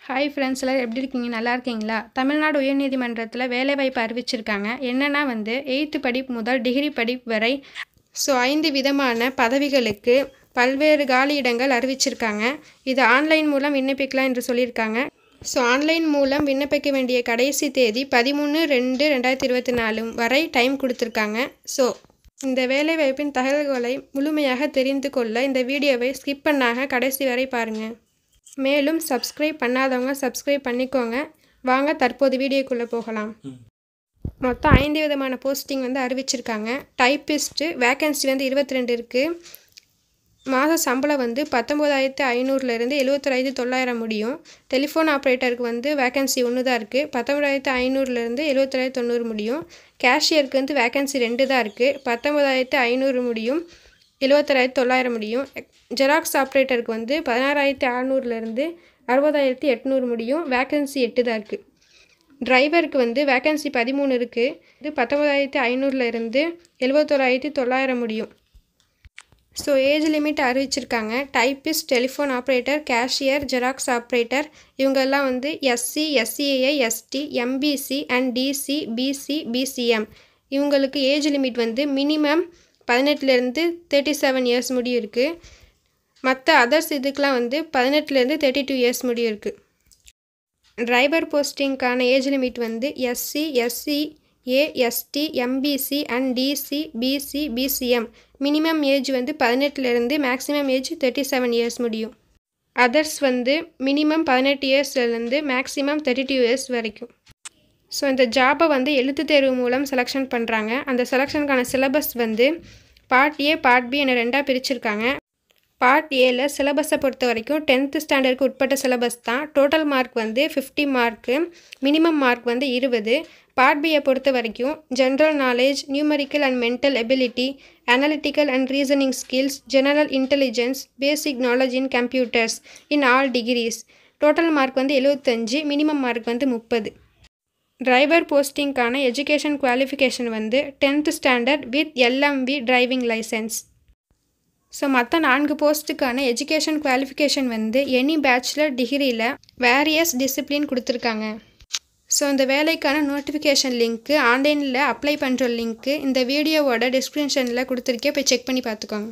Hi friends, எல்லோரும் எப்படி இருக்கீங்க? நல்லா இருக்கீங்களா? தமிழ்நாடு உயர்நீதிமன்றத்தில் வேலைவாய்ப்பு அறிவிச்சிருக்காங்க. என்னென்னா 8th படிப்பு முதல் டிகிரி படிப்பு வரை 5 விதமான பதவிகளுக்கு பல்வேறு காலி இடங்கள் அறிவிச்சிருக்காங்க. இது ஆன்லைன் மூலம் விண்ணப்பிக்கலாம் என்று சொல்லியிருக்காங்க. ஆன்லைன் மூலம் விண்ணப்பிக்க வேண்டிய கடைசி தேதி 13/2/2024 வரை டைம் கொடுத்துருக்காங்க. இந்த வேலைவாய்ப்பின் தகவல்களை முழுமையாக தெரிந்து கொள்ள இந்த வீடியோவை ஸ்கிப் பண்ணாக கடைசி வரை பாருங்கள். மேலும் சப்ஸ்கிரைப் பண்ணாதவங்க சப்ஸ்கிரைப் பண்ணிக்கோங்க. வாங்க தற்போது வீடியோக்குள்ளே போகலாம். மொத்தம் 5 விதமான போஸ்டிங் அறிவிச்சிருக்காங்க. டைப்பிஸ்ட்டு வேக்கன்சி 22 இருக்குது. மாத சம்பளம் 19,500லேருந்து 71,900 முடியும். டெலிஃபோன் ஆப்ரேட்டருக்கு வேக்கன்சி 1 தான் இருக்குது. 19,500லேருந்து 71,900 முடியும். கேஷியருக்கு வேக்கன்சி 2 தான் இருக்குது. 19,500 முடியும், 71,900 முடியும். ஜெராக்ஸ் ஆப்ரேட்டருக்கு 16,600லேருந்து 60,800 முடியும். வேக்கன்சி 8 தான் இருக்குது. டிரைவருக்கு வேக்கன்சி 13 இருக்குது. இது 19,500லேருந்து 71,900 முடியும். ஏஜ் லிமிட் அறிவிச்சிருக்காங்க. Typist, telephone operator, cashier, xerox operator இவங்கெல்லாம் SC, SCI, ST, MBC and DC, BC, BCM இவங்களுக்கு ஏஜ் லிமிட் மினிமம் 18லேருந்து 37 இயர்ஸ் முடியும் இருக்குது. மற்ற அதர்ஸ் இதுக்கெலாம் 18லேருந்து 32 இயர்ஸ் முடியும் இருக்குது. டிரைவர் போஸ்டிங்க்கான age limit SC, SCA, ST, MBC and DC, BC, BCM minimum age 18லேருந்து மேக்ஸிமம் ஏஜ் 37 இயர்ஸ் முடியும். அதர்ஸ் மினிமம் 18 இயர்ஸ்லேருந்து மேக்ஸிமம் 32 இயர்ஸ் வரைக்கும். இந்த ஜாபை எழுத்து தேர்வு மூலம் செலெக்ஷன் பண்ணுறாங்க. அந்த செலெக்ஷனுக்கான syllabus part A, part B என 2ஆக பிரிச்சிருக்காங்க. பார்ட் ஏல சிலபஸை பொறுத்த வரைக்கும் 10th ஸ்டாண்டர்டுக்கு உட்பட்ட சிலபஸ் தான். Total mark 50 mark, minimum mark 20. Part பியை பொறுத்த வரைக்கும் general knowledge, numerical and mental ability, analytical and reasoning skills, general intelligence, basic knowledge in computers in all degrees. Total mark 75, minimum mark 30. Driver போஸ்டிங்க்கான education qualification 10th standard with LMV driving licence. மற்ற 4 போஸ்ட்டுக்கான education qualification any bachelor டிகிரியில் various discipline கொடுத்துருக்காங்க. இந்த வேலைக்கான notification link, ஆன்லைனில் apply பண்ணுற link இந்த வீடியோவோட டிஸ்கிரிப்ஷனில் கொடுத்துருக்கேன். போய் செக் பண்ணி பார்த்துக்கோங்க.